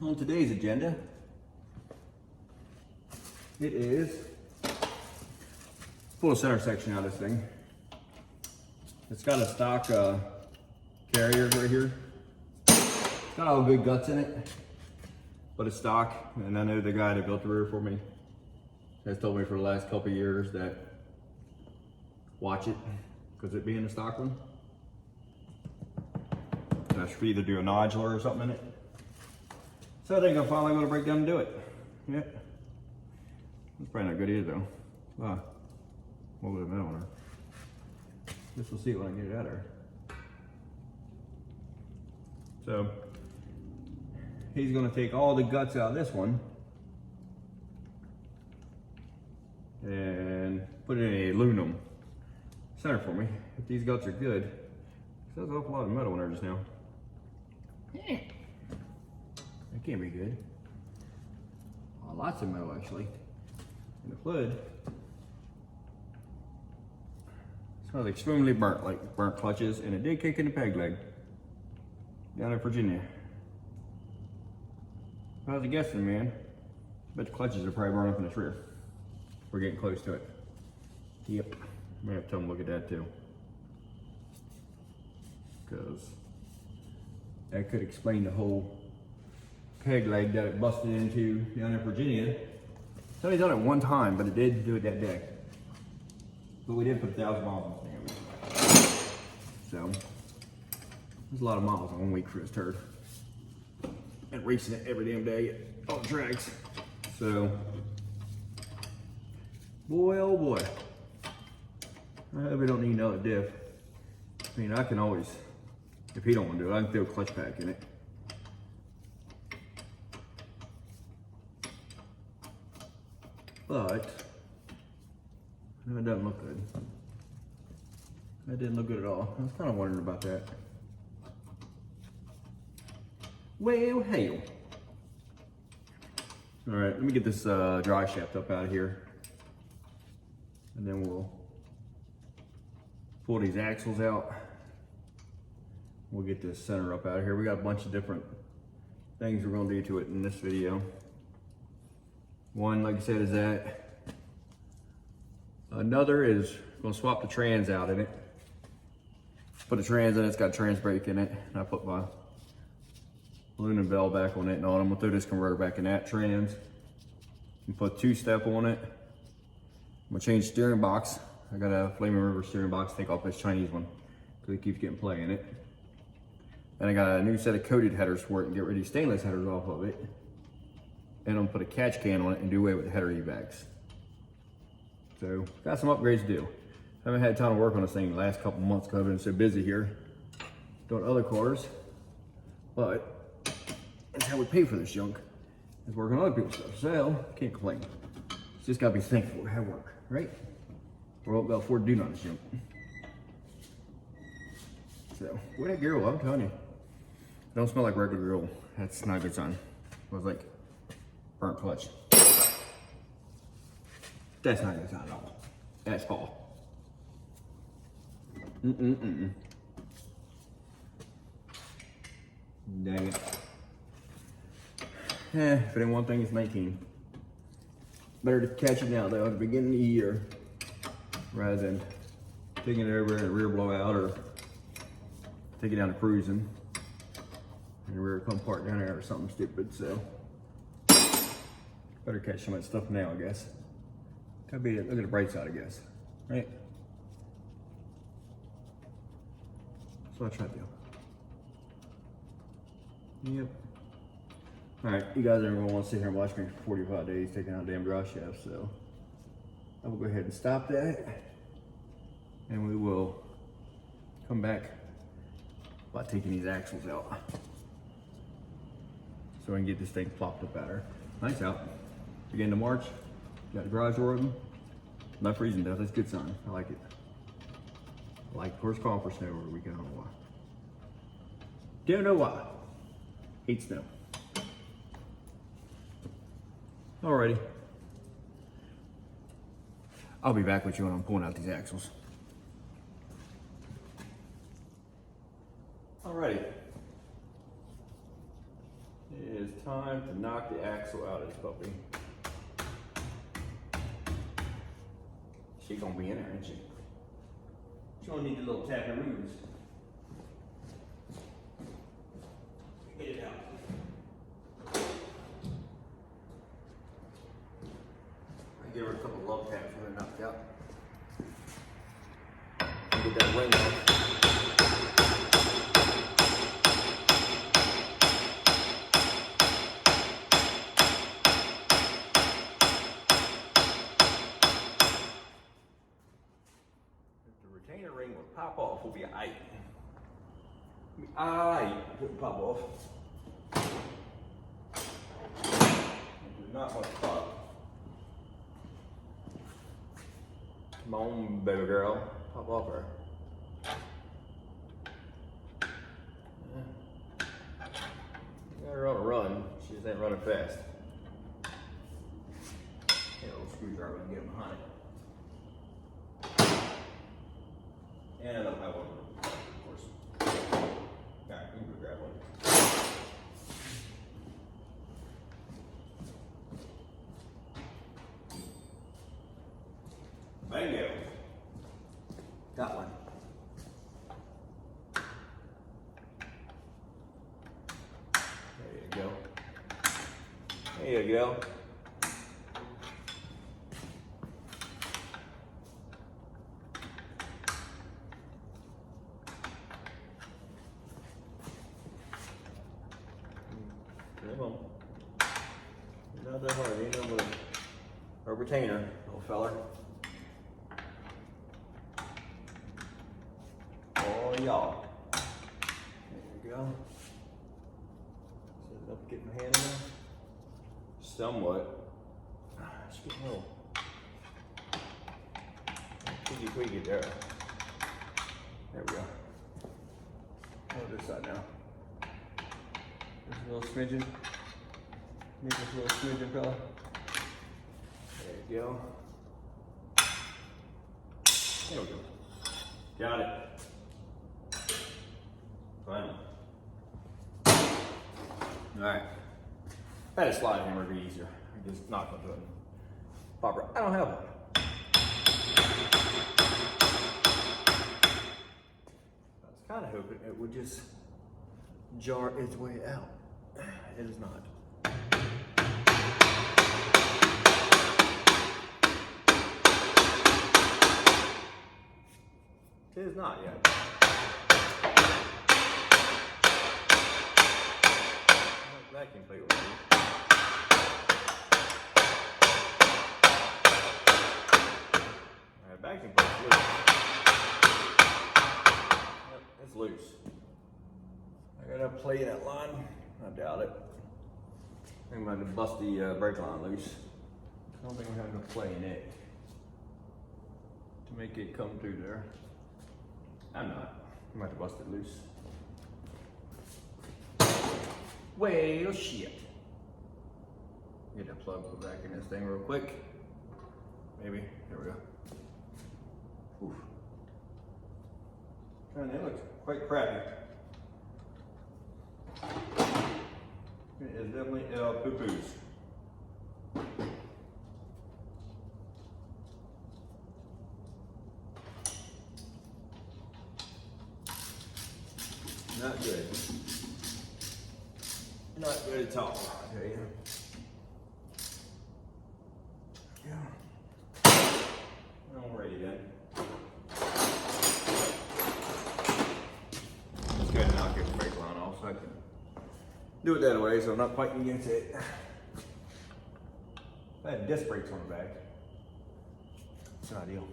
on today's agenda, it is pull the center section out of this thing. It's got a stock carrier right here. It's got all good guts in it, but it's stock. And I know the guy that built the rear for me has told me for the last couple of years that watch it, because it being a stock one, I should either do a nodular or something in it. So I think I'm finally going to break down and do it. Yeah. That's probably not good either though. Wow. What was the metal on her? Guess we'll see when I get it out of her. So he's going to take all the guts out of this one and put it in a aluminum center for me. If these guts are good, there's an awful lot of metal in there just now. That can't be good. Oh, lots of metal actually. And the hood smells extremely burnt, like burnt clutches, and it did kick in the peg leg down in Virginia. If I was guessing, man, I bet the clutches are probably burning up in this rear. We're getting close to it. Yep, I'm gonna have to tell them to look at that too, because that could explain the whole peg leg that it busted into down in Virginia. It's only done it one time, but it did do it that day. But we did put 1,000 miles on the thing. So there's a lot of miles in 1 week for this turd. And racing it every damn day on the tracks. So, boy oh boy. I hope we don't need another diff. I mean, I can always, if he don't want to do it, I can throw a clutch pack in it. But no, it doesn't look good. That didn't look good at all. I was kind of wondering about that. Well, hell. All right, let me get this dry shaft up out of here, and then we'll pull these axles out. We'll get this center up out of here. We got a bunch of different things we're gonna do to it in this video. One, like I said, is that. Another is gonna swap the trans out in it. Put the trans in it, it's got a trans brake in it. And I put my aluminum bell back on it and on. I'm gonna throw this converter back in that trans and put 2-step on it. I'm gonna change steering box. I got a Flaming River steering box, take off this Chinese one because it keeps getting play in it. And I got a new set of coated headers for it and get rid of these stainless headers off of it. And I'm gonna put a catch can on it and do away with the header evacs. So got some upgrades to do. Haven't had time to work on this thing the last couple months because I've been so busy here doing other cars. But that's how we pay for this junk, is working on other people's stuff. So can't complain. Just gotta be thankful we have work, right? Or won't be able to afford to do none of this junk. So what that grill, I'm telling you. It don't smell like regular grill. That's not a good sign. It smells like burnt clutch. That's not a good sign at all. That's fall. Dang it. If it ain't one thing, it's 19. Better to catch it now though at the beginning of the year rather than taking it over in a rear blowout or take it down to cruising and the rear come park down there or something stupid. So better catch some of that stuff now, I guess. Gotta be, look at the bright side, I guess, right? That's what I try to do. Yep. All right, you guys aren't gonna want to sit here and watch me for 45 days taking out damn dry shafts, so I will go ahead and stop that, and we will come back by taking these axles out, so I can get this thing plopped up out here. Nice out. Beginning of March. Got the garage door open. Not freezing though, that's a good sign. I like it. I like horse calling for snow over the weekend, I don't know why. Don't know why. Hate snow. Alrighty. I'll be back with you when I'm pulling out these axles. Alrighty. It is time to knock the axle out of this puppy. She gonna be in there, ain't she? She gonna need a little taparoos. Get it out. I give her a couple of love taps when they're knocked out. Get that ring off. Retainer ring will pop off, will be aight. Aight, it wouldn't pop off. There's not much pop. Come on, baby girl, pop off her. Got her on a run, she just ain't running fast. Yeah, a little screwdriver and get behind it. And I don't have one, of course. Alright, you can go grab one. Bingo. Got one. There you go. There you go. Come on. Not that hard, ain't no but a retainer, little feller. Oh, y'all. There you go. Set it up, get my hand in there. Somewhat. Just get a little tweaky there. There we go. Oh, this side now. Just a little smidgen. Need this little smidgen, fella. There you go. There we go. Got it. Finally. Alright. Had a slide hammer would be easier. I just knock onto it. Pop right. I don't have one. I was kind of hoping it would just jar its way out. It is not. It is not yet. Vacuum plate will be. Alright, vacuum plate's loose. Yep, it's loose. I got enough play in that line. I doubt it. I think I'm going to bust the brake line loose. I don't think I'm having enough play in it to make it come through there. I'm not. I'm going to bust it loose. Well, shit. Get that plug put back in this thing real quick. Maybe. Here we go. Oof. And it looks quite crappy. It is definitely poo-poos. Not good. Not good at all, I tell you. Yeah. Alrighty then. Let's go ahead and knock the brake line off so I can do it that way so I'm not fighting against it. I had disc brakes on the back. It's not ideal.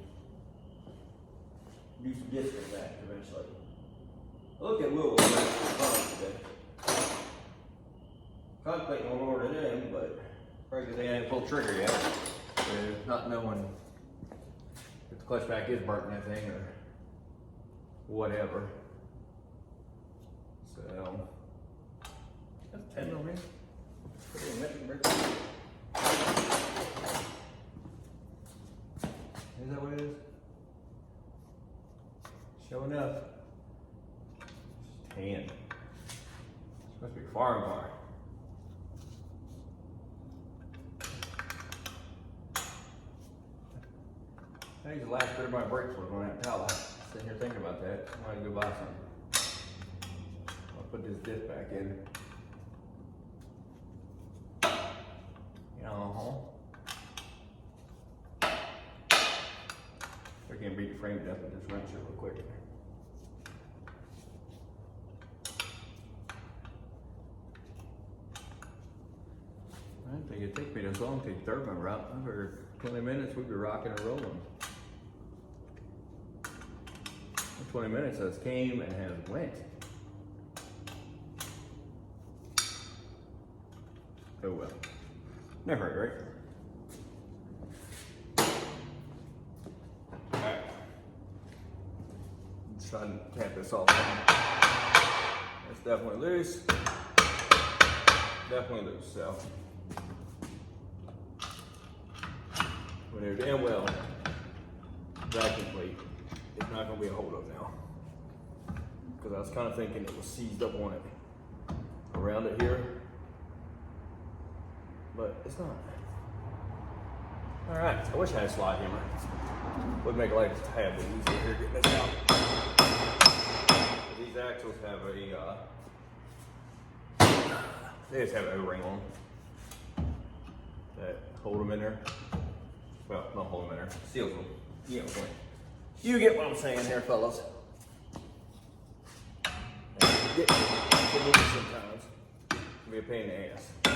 Do some disc on the back eventually. I looked at Louisville today. Contemplating on ordering in, but probably they ain't pulled trigger yet. So not knowing if the clutch pack is burnt in that thing or whatever. So that's 10 on here. Pretty electric brake. Is that what it is? Showing up. 10. It's supposed to be a foreign car. I used the last bit of my brakes was on that towel. Sitting here thinking about that. I might go buy some. I'll put this disc back in. I can't beat the frame to death with this wrench here real quick. I didn't think it'd take me this long to take the third one route. I figured 20 minutes we'd be rocking and rolling. 20 minutes has came and has went. Oh well. Never hurt, right? Alright. Let's try and tap this off. It's definitely loose. Definitely loose, so. We know damn well vacuum plate is not going to be a hold up now. Because I was kind of thinking it was seized up on it. Around it here. But it's not. Alright, I wish I had a slide hammer. Would make life a tad bit easier here getting this out. But these axles have they just have an O-ring on that hold them in there. Well, not hold them in there, seals them. You get what I'm saying here, fellas. And you get to move sometimes. It can be a pain in the ass. I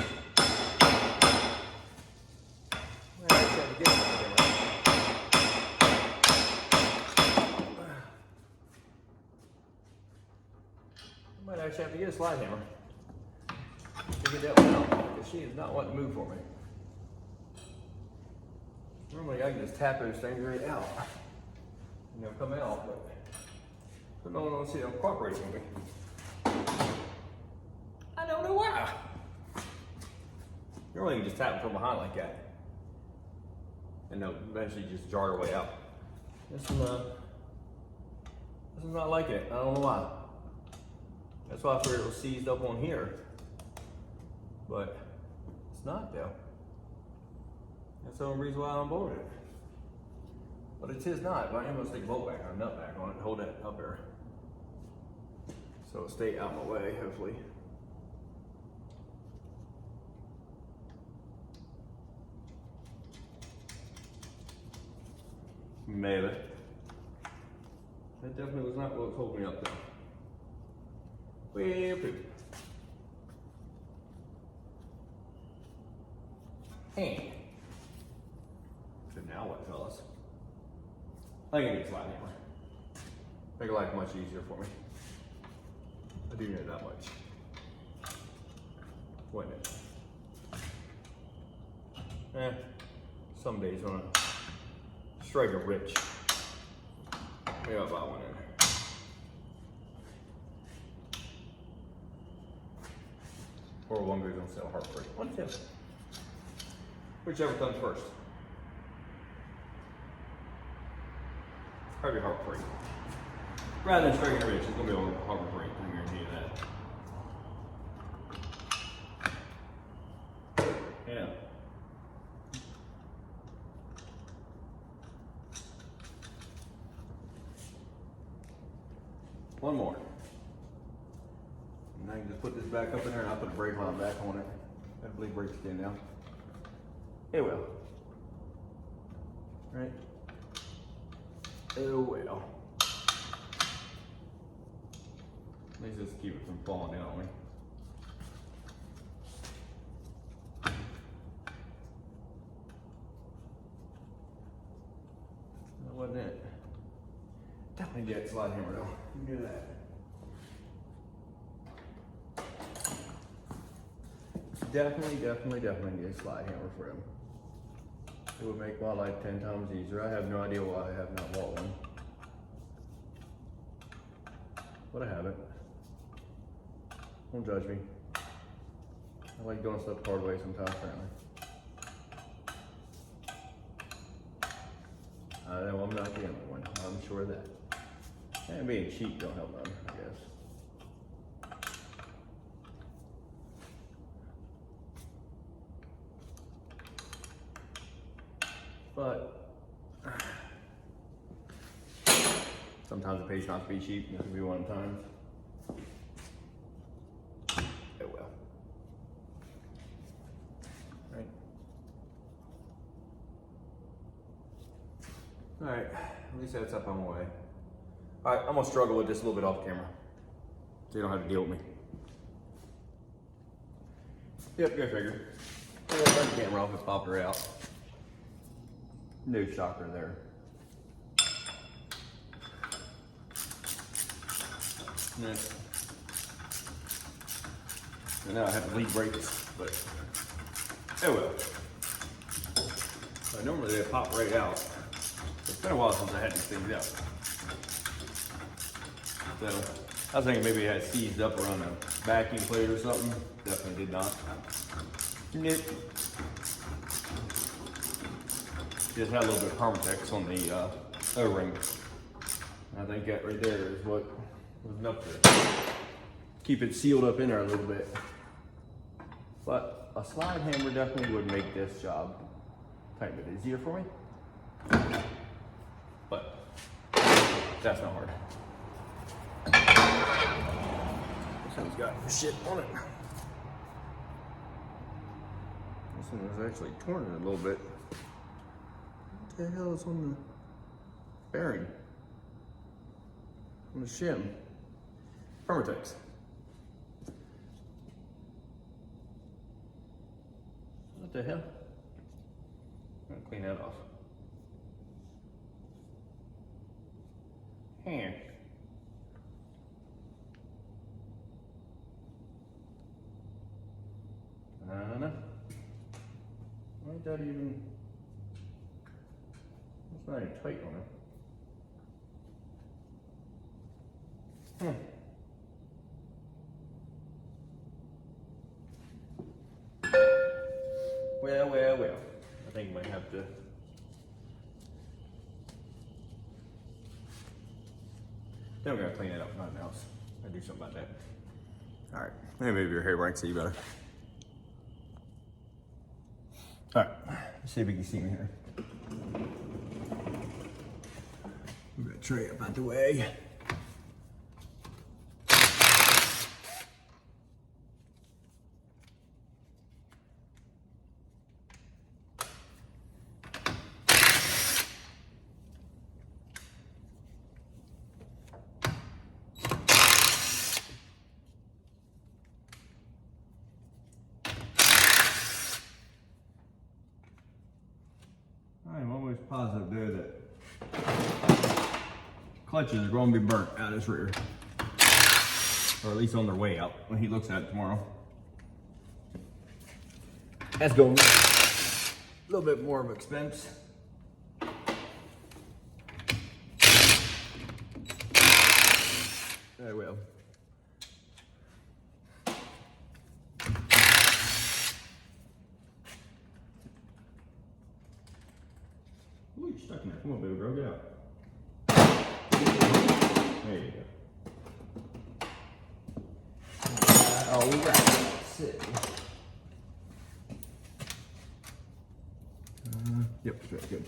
might actually have to get a slide hammer to get that one out, because she is not wanting to move for me. Normally I can just tap those things right out and they'll come out, but no one wants to see them cooperating with me. I don't know why. Normally you can just tap them from behind like that and they'll eventually just jar their way out. This is not like it. I don't know why. That's why I figured it was seized up on here. But it's not though. That's the only reason why I unbolted it. But it is not, but I am gonna stick a bolt back or a nut back on it and hold that up there. So it'll stay out of my way, hopefully. Maybe. That definitely was not what was holding me up though. Well, poop. And so now what, fellas? I think I need a slide hammer. Make life much easier for me. I do need that much. Wouldn't it? Some days when I strike a rich, maybe I'll buy one in there. Or one goes on sale heart free. One tip. Whichever comes first. Probably heart free. Rather than striking a rich, it's gonna be on heart free. I guarantee you that. Yeah. One more. And I can just put this back up in there and I'll put the brake line back on it. I believe brakes in now. It will. Right? Oh well. Let's just keep it from falling down on me. That wasn't it. Definitely get a slide hammer though. You can do that. Definitely get a slide hammer for him. It would make my life 10 times easier. I have no idea why I have not bought one. But I haven't. Don't judge me. I like doing stuff the hard way sometimes, apparently. I know I'm not the only one. I'm sure of that. And being cheap don't help none, I guess. But Sometimes it pays not to be cheap, and this will be one of the times. Oh well. Right. Alright, at least that's up on my way. Alright, I'm gonna struggle with this a little bit off camera, so you don't have to deal with me. Yep, go figure. I'm gonna turn the camera off and pop her out. No shocker there. Next. And now I have to lead brakes, but oh well. So normally they pop right out. It's been a while since I had these things out. So I was thinking maybe it had seized up around a vacuum plate or something. Definitely did not. Nope. Just had a little bit of Permatex on the O-ring. I think that right there is what was enough to keep it sealed up in there a little bit. But a slide hammer definitely would make this job a tiny bit easier for me. But that's not hard. This one's got shit on it. This one was actually torn a little bit. What the hell is on the bearing? On the shim? Permatex. What the hell? I'm gonna clean that off. Here. I don't know. Why is that even? It's not even tight on it. Well. I think I might have to. Then we're gonna clean it up, nothing else. I'll do something about that. All right, maybe your hair right, so you better. All right, let's see if you can see me here. Move that tray up out the way. I'm always positive there that clutches are going to be burnt out of this rear, or at least on their way out when he looks at it tomorrow. That's going to be a little bit more of an expense. There we go. Ooh, you're stuck in there. Come on, baby girl, get out. There you go. All right, sit. Yep, very good.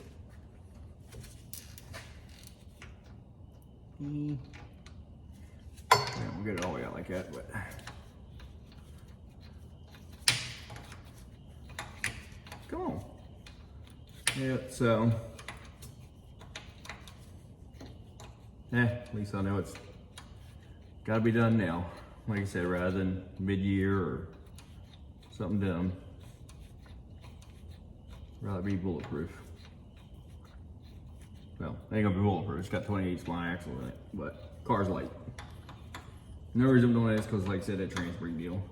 Yeah, we'll get it all the way out like that, but. Come on. Yeah, so. At least I know it's gotta be done now. Like I said, rather than mid-year or something dumb. Rather be bulletproof. Well, it ain't gonna be bulletproof. It's got 28 spline axle in it, but car's light. No reason I'm doing this because, like I said, that trans brake deal.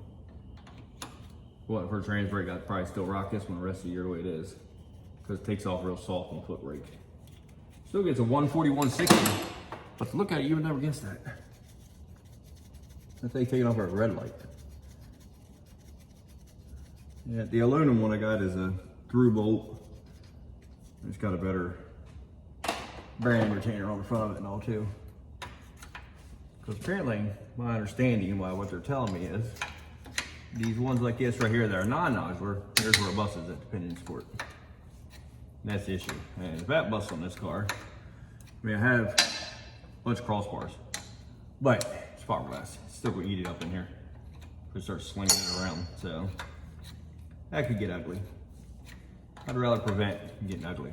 Well, for a trans brake, I'd probably still rock this one the rest of the year the way it is, because it takes off real soft on the foot brake. Still gets a 140, 160. But look at it, you would never guess that. That thing taking off a red light. Yeah, the aluminum one I got is a through bolt. It's got a better bearing retainer on the front of it and all too. Because apparently, my understanding by what they're telling me is, these ones like this right here that are non-nodular, here's where it busts at the pinion support. And that's the issue. And if that busts on this car, I mean, I have bunch of crossbars. But it's fiberglass. It's still gonna eat it up in here. If it starts slinging it around, so that could get ugly. I'd rather prevent it getting ugly.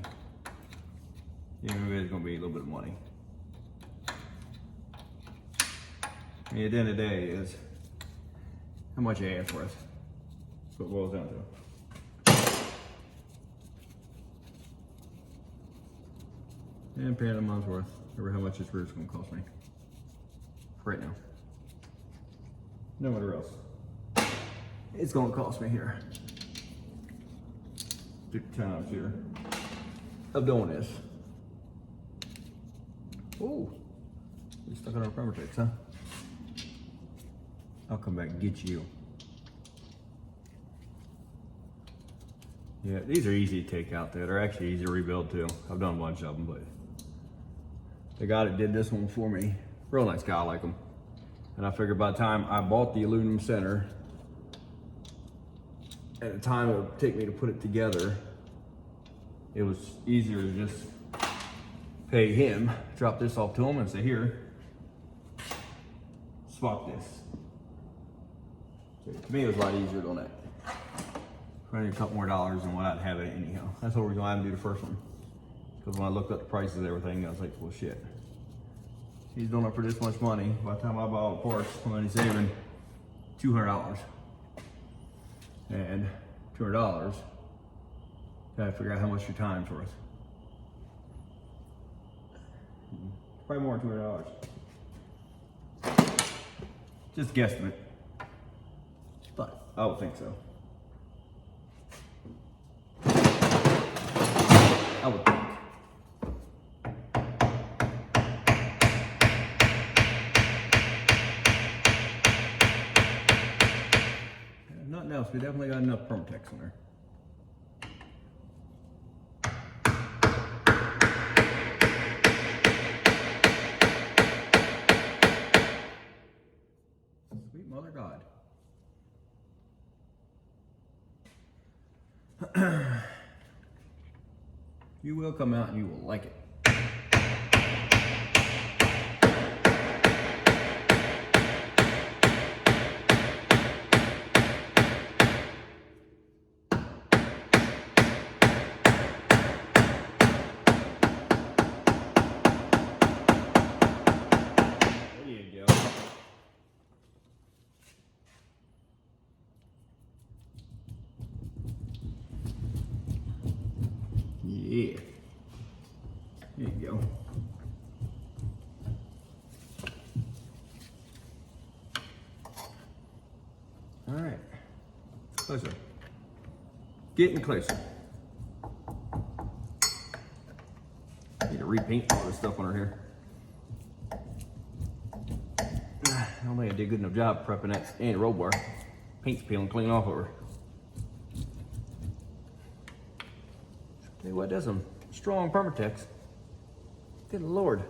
You know, it's gonna be a little bit of money. I mean, at the end of the day is how much your ass worth. That's what it boils down to. And paying a month's worth over how much this roof's gonna cost me. Right now. No matter else. It's gonna cost me here. 50 times here of doing this. Oh, you stuck on our permatex, huh? I'll come back and get you. Yeah, these are easy to take out there. They're actually easy to rebuild too. I've done a bunch of them, but the guy that did this one for me, real nice guy, I like him. And I figured by the time I bought the aluminum center, at the time it would take me to put it together, it was easier to just pay him, drop this off to him and say, here, swap this. So to me, it was a lot easier doing that. Probably a couple more dollars than what I'd have it anyhow. That's what we're going to have to do the first one. Because when I looked up the prices and everything, I was like, well, shit. He's doing it for this much money. By the time I buy all the parts, I'm only saving $200. And $200, gotta figure out how much your time's worth. Probably more than $200. Just guesstimate. But I would think so. I would think. Nothing else, we definitely got enough permatex in there. Sweet mother God. You will come out and you will like it. Yeah. There you go. All right. Closer. Getting closer. Need to repaint all this stuff under here. I don't think I did a good enough job prepping that anti-roll bar. Paint's peeling clean off over. Tell you what, does some strong permatex. Good Lord.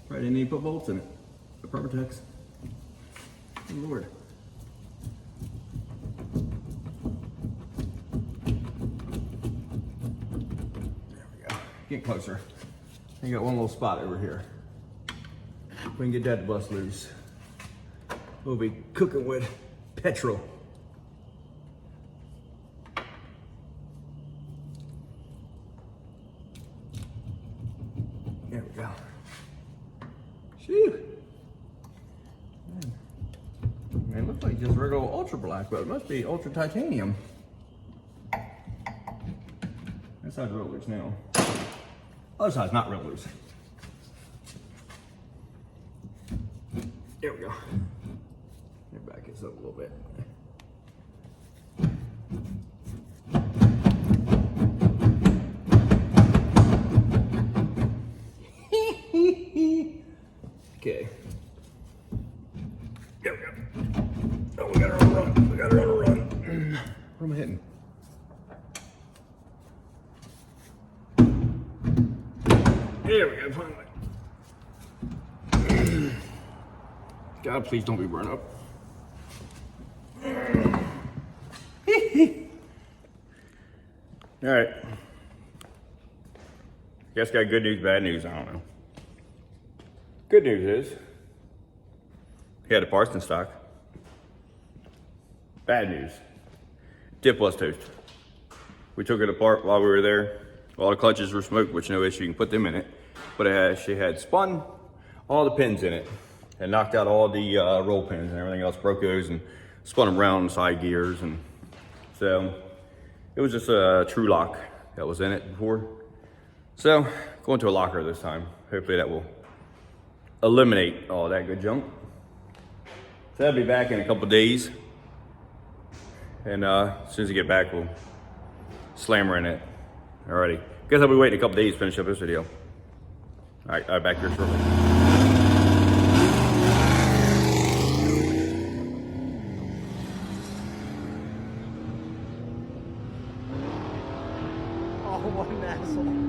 Probably didn't need to put bolts in it. The permatex. Good Lord. There we go. Get closer. You got one little spot over here. We can get that to bust loose. We'll be cooking with petrol. There we go. Shoo. Man, it looks like just regular ultra black, but it must be ultra titanium. That side's real loose now. Other side's not real loose. There we go. Back this up a little bit. Okay. There we go. Oh, we got her on a run. We got her on a run. Where am I hitting? There we go, finally. God, please don't be burned up. All right. Guess got good news, bad news, I don't know. Good news is, he had the parts in stock. Bad news, dip was toast. We took it apart while we were there. All the clutches were smoked, which no issue, you can put them in it. But she had spun all the pins in it and knocked out all the roll pins and everything else, broke those and spun them around side gears. And so it was just a true lock that was in it before. So going to a locker this time. Hopefully that will eliminate all that good junk. So I'll be back in a couple days. And as soon as I get back, we'll slam her in it. Alrighty. Guess I'll be waiting a couple days to finish up this video. Alright, I'll be back here shortly. Oh, what an asshole.